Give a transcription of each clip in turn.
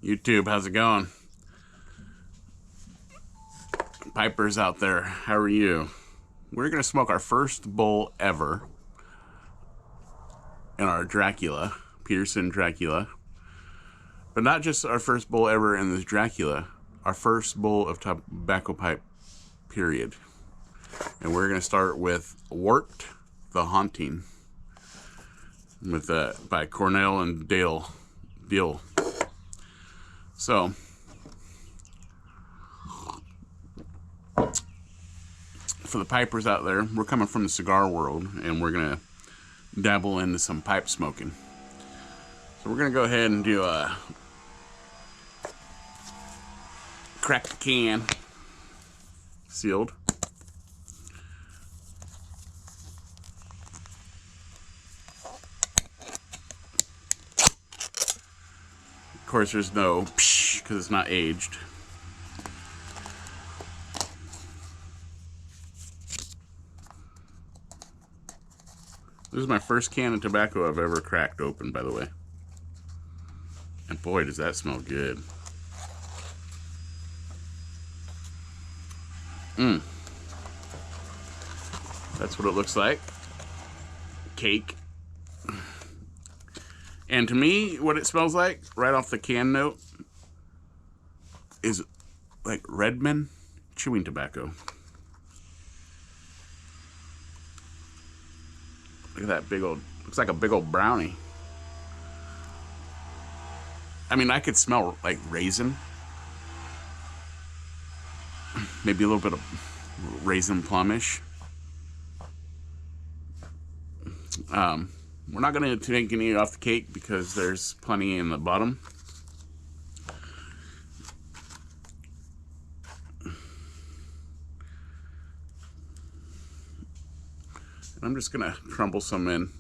YouTube, how's it going? Pipers out there, how are you? We're gonna smoke our first bowl ever in our Dracula, Peterson Dracula. But not just our first bowl ever in this Dracula, our first bowl of tobacco pipe, period. And we're gonna start with Warped the Haunting with by Cornell and Dale. So for the pipers out there, we're coming from the cigar world and we're gonna dabble into some pipe smoking. So we're gonna go ahead and do a crack the can, sealed. Of course, there's no psh because it's not aged. This is my first can of tobacco I've ever cracked open, by the way. And boy, does that smell good. That's what it looks like. Cake. And to me, what it smells like, right off the can note, is like Redmond chewing tobacco. Look at that big old, looks like a big old brownie. I mean, I could smell like raisin. Maybe a little bit of raisin plumish. We're not going to take any off the cake because there's plenty in the bottom. And I'm just going to crumble some in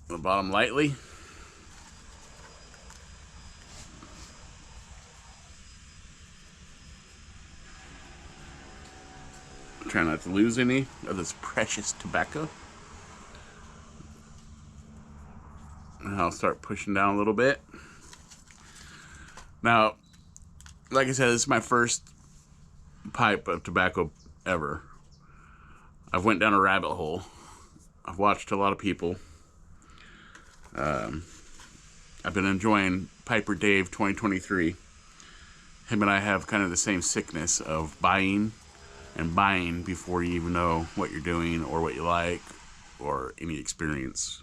the bottom lightly. Try not to lose any of this precious tobacco. And I'll start pushing down a little bit. Now, like I said, this is my first pipe of tobacco ever. I've went down a rabbit hole. I've watched a lot of people. I've been enjoying Piper Dave 2023. Him and I have kind of the same sickness of buying and buying before you even know what you're doing or what you like or any experience.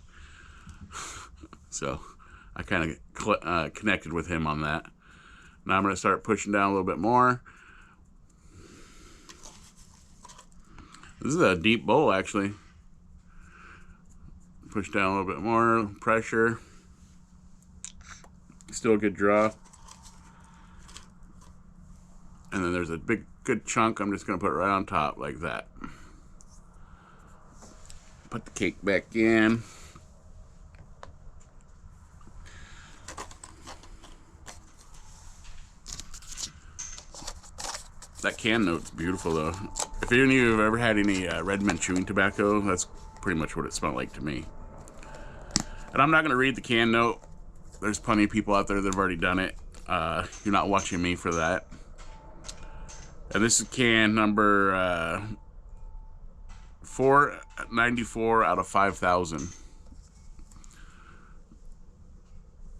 So I kind of connected with him on that. Now I'm going to start pushing down a little bit more. This is a deep bowl, actually. Push down a little bit more pressure. Still a good draw. And then there's a big, good chunk I'm just going to put right on top like that. Put the cake back in. That can note's beautiful, though. If any of you have ever had any Redmond chewing tobacco, that's pretty much what it smelled like to me. And I'm not going to read the can note. There's plenty of people out there that have already done it. You're not watching me for that. And this is can number 494 out of 5,000.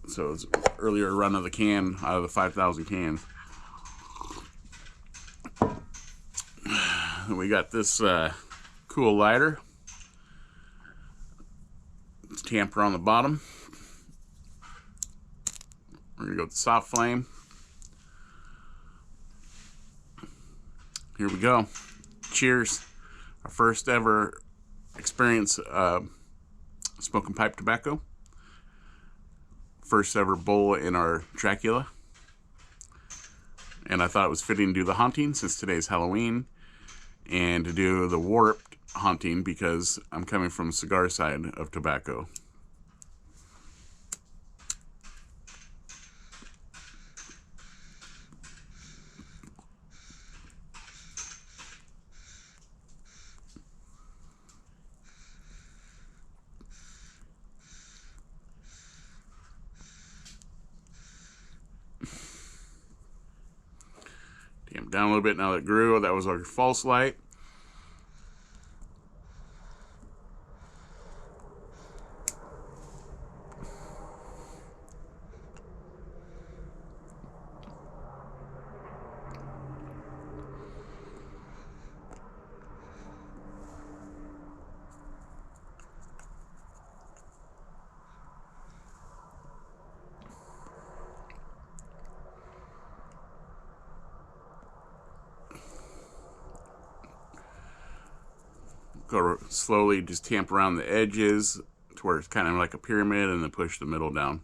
So it's an earlier run of the can out of the 5,000 cans. We got this cool lighter. It's tamper on the bottom. We're gonna go with the soft flame. Here we go. Cheers. Our first ever experience smoking pipe tobacco. First ever bowl in our Dracula. And I thought it was fitting to do the haunting since today's Halloween. And to do the warped haunting because I'm coming from the cigar side of tobacco. Down a little bit now that it grew. That was our false light. Go slowly, just tamp around the edges to where it's kind of like a pyramid, and then push the middle down.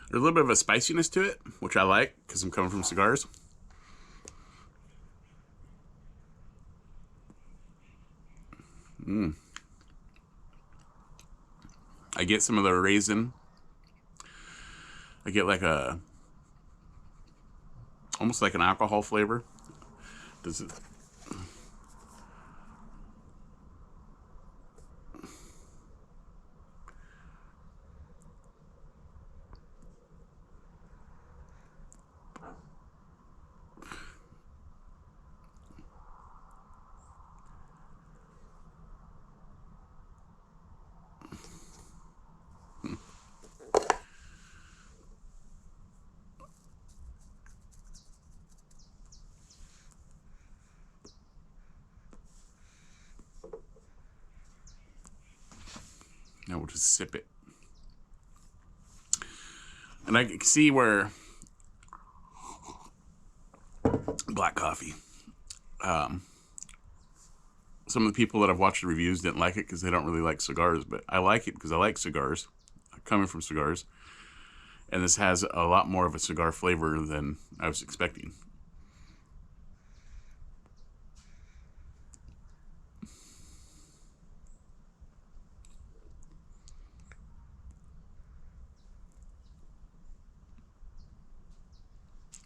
There's a little bit of a spiciness to it, which I like because I'm coming from cigars. I get some of the raisin. I get like almost like an alcohol flavor. Does it? Now we'll just sip it. And I can see where black coffee. Some of the people that I've watched the reviews didn't like it because they don't really like cigars, but I like it because I like cigars. I'm coming from cigars. And this has a lot more of a cigar flavor than I was expecting.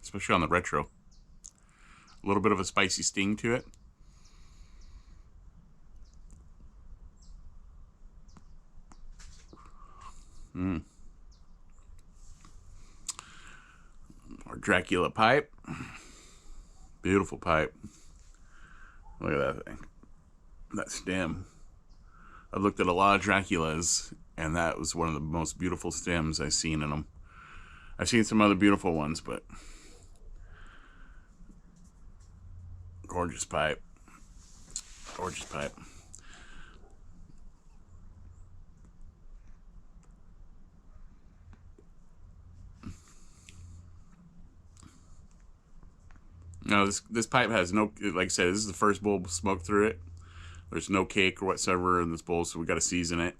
Especially on the retro. A little bit of a spicy sting to it. Our Dracula pipe. Beautiful pipe. Look at that thing. That stem. I've looked at a lot of Draculas, and that was one of the most beautiful stems I've seen in them. I've seen some other beautiful ones, but gorgeous pipe. Gorgeous pipe. No, this pipe has no, like I said, this is the first bowl smoked through it. There's no cake or whatsoever in this bowl, so we got to season it.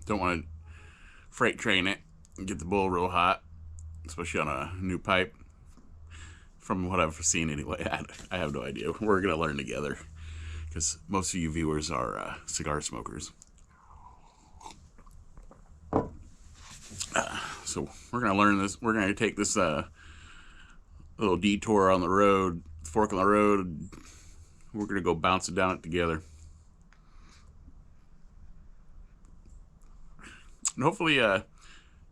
Don't want to freight train it and get the bowl real hot, especially on a new pipe. From what I've seen anyway, I have no idea. We're going to learn together because most of you viewers are cigar smokers. So we're going to learn this. We're going to take this little detour on the road, fork on the road. We're going to go bounce it down it together. And hopefully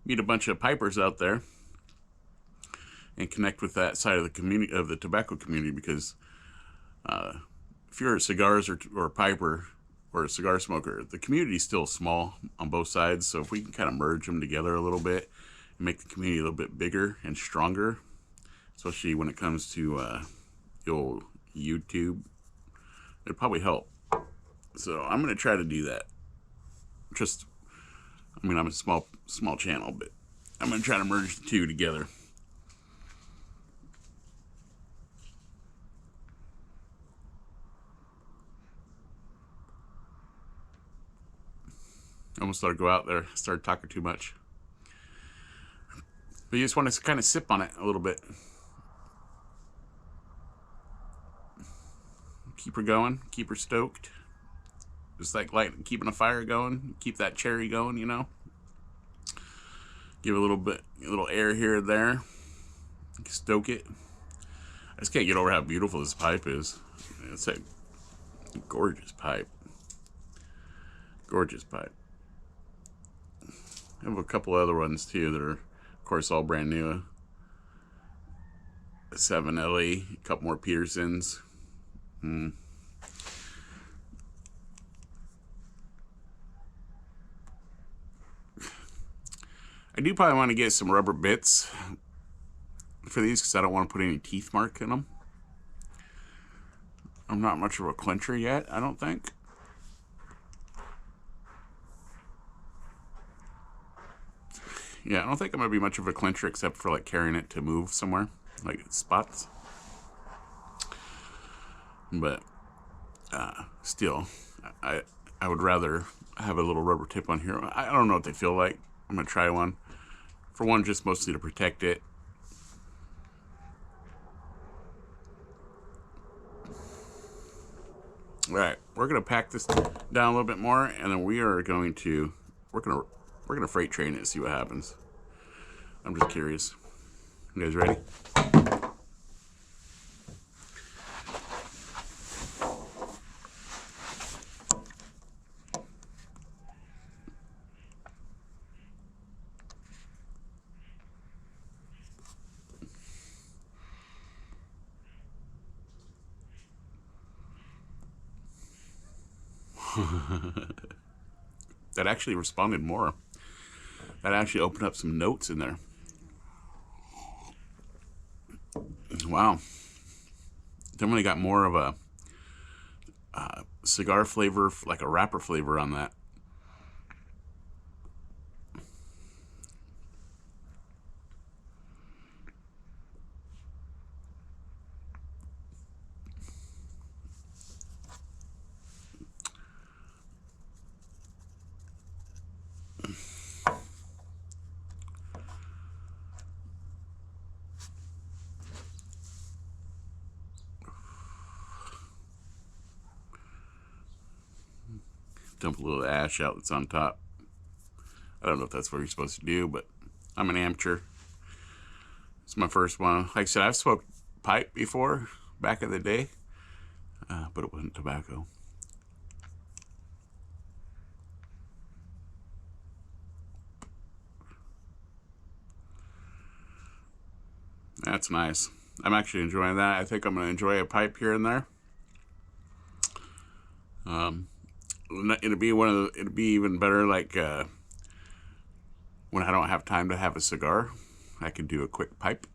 meet a bunch of pipers out there and connect with that side of the community, of the tobacco community, because if you're a cigars or a piper or a cigar smoker, the community is still small on both sides. So if we can kind of merge them together a little bit and make the community a little bit bigger and stronger, especially when it comes to the old YouTube, it'd probably help. So I'm going to try to do that. I mean, I'm a small channel, but I'm going to try to merge the two together. almost thought I'd go out there, started talking too much. But you just want to kind of sip on it a little bit. Keep her going, keep her stoked. Just like keeping a fire going, keep that cherry going, you know. Give a little air here and there. Stoke it. I just can't get over how beautiful this pipe is. It's a gorgeous pipe. Gorgeous pipe. I have a couple other ones too that are, of course, all brand new. A 7 LE, a couple more Petersons. I do probably want to get some rubber bits for these because I don't want to put any teeth mark in them. I'm not much of a clincher yet, I don't think. Yeah, I don't think I'm going to be much of a clincher except for like carrying it to move somewhere, like spots. But still, I would rather have a little rubber tip on here. I don't know what they feel like. I'm going to try one. For one, just mostly to protect it. All right, we're going to pack this down a little bit more, and then we are going to we're gonna freight train it and see what happens. I'm just curious. You guys ready? That actually responded more. That actually opened up some notes in there. Wow. Definitely got more of a cigar flavor, like a wrapper flavor on that. Dump a little ash out that's on top. I don't know if that's what you're supposed to do, but I'm an amateur. It's my first one. Like I said, I've smoked pipe before, back in the day, but it wasn't tobacco. That's nice. I'm actually enjoying that. I think I'm going to enjoy a pipe here and there. It'd be even better like when I don't have time to have a cigar, I could do a quick pipe.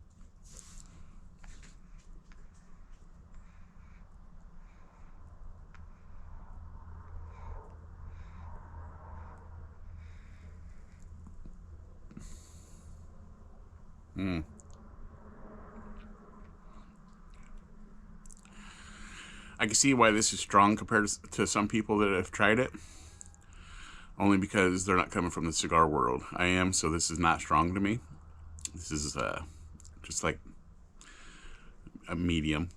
I can see why this is strong compared to some people that have tried it. Only because they're not coming from the cigar world. I am, so this is not strong to me. This is just like a medium.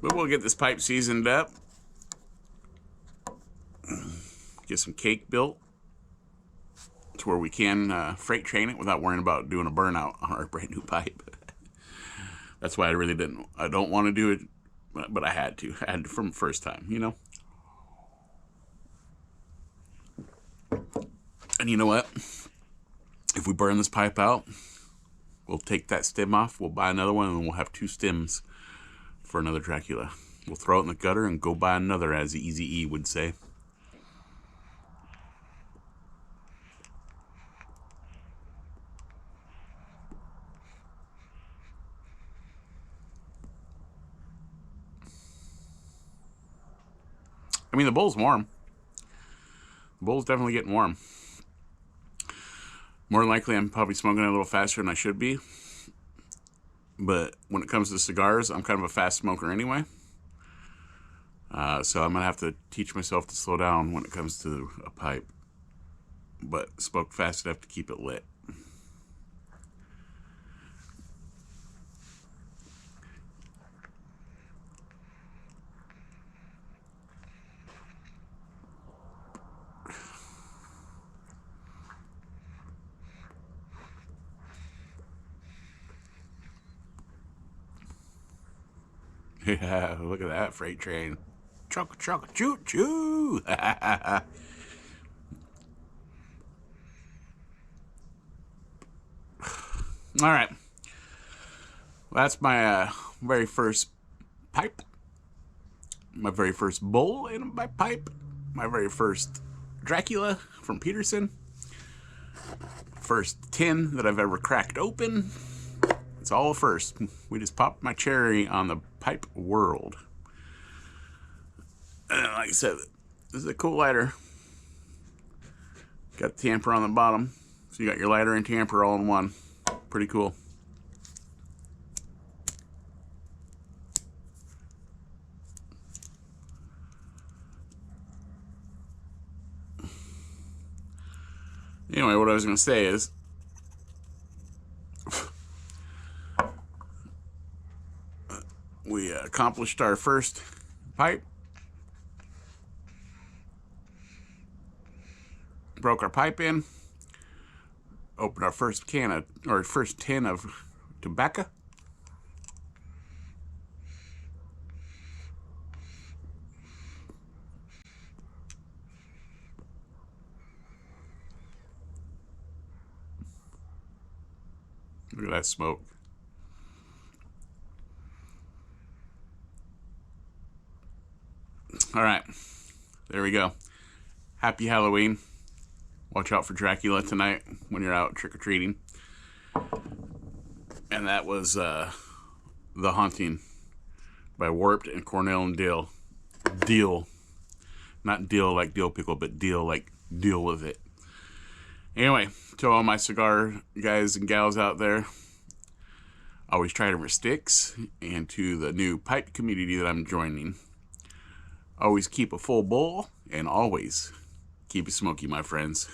But we'll get this pipe seasoned up. Get some cake built to where we can freight train it without worrying about doing a burnout on our brand new pipe. That's why I don't want to do it, but I had to from the first time, you know. And you know what? If we burn this pipe out, we'll take that stem off, we'll buy another one, and then we'll have 2 stems for another Dracula. We'll throw it in the gutter and go buy another, as the Easy E would say. I mean, the bowl's warm. The bowl's definitely getting warm. More than likely, I'm probably smoking it a little faster than I should be. But when it comes to cigars, I'm kind of a fast smoker anyway. So I'm going to have to teach myself to slow down when it comes to a pipe. But smoke fast enough to keep it lit. Yeah, look at that freight train. Chugga chugga choo choo. All right. Well, that's my very first pipe. My very first bowl in my pipe. My very first Dracula from Peterson. First tin that I've ever cracked open. It's all a first. We just popped my cherry on the pipe world. And like I said, this is a cool lighter. Got the tamper on the bottom. So you got your lighter and tamper all in one. Pretty cool. Anyway, what I was going to say is, we accomplished our first pipe. Broke our pipe in. Opened our first tin of tobacco. Look at that smoke. All right, there we go. Happy Halloween. Watch out for Dracula tonight when you're out trick-or-treating. And that was The Haunting by Warped and Cornell and Dale. Deal. Not deal like dill pickle, but deal like deal with it. Anyway, to all my cigar guys and gals out there, always try to resticks, and to the new pipe community that I'm joining, always keep a full bowl, and always keep it smoky, my friends.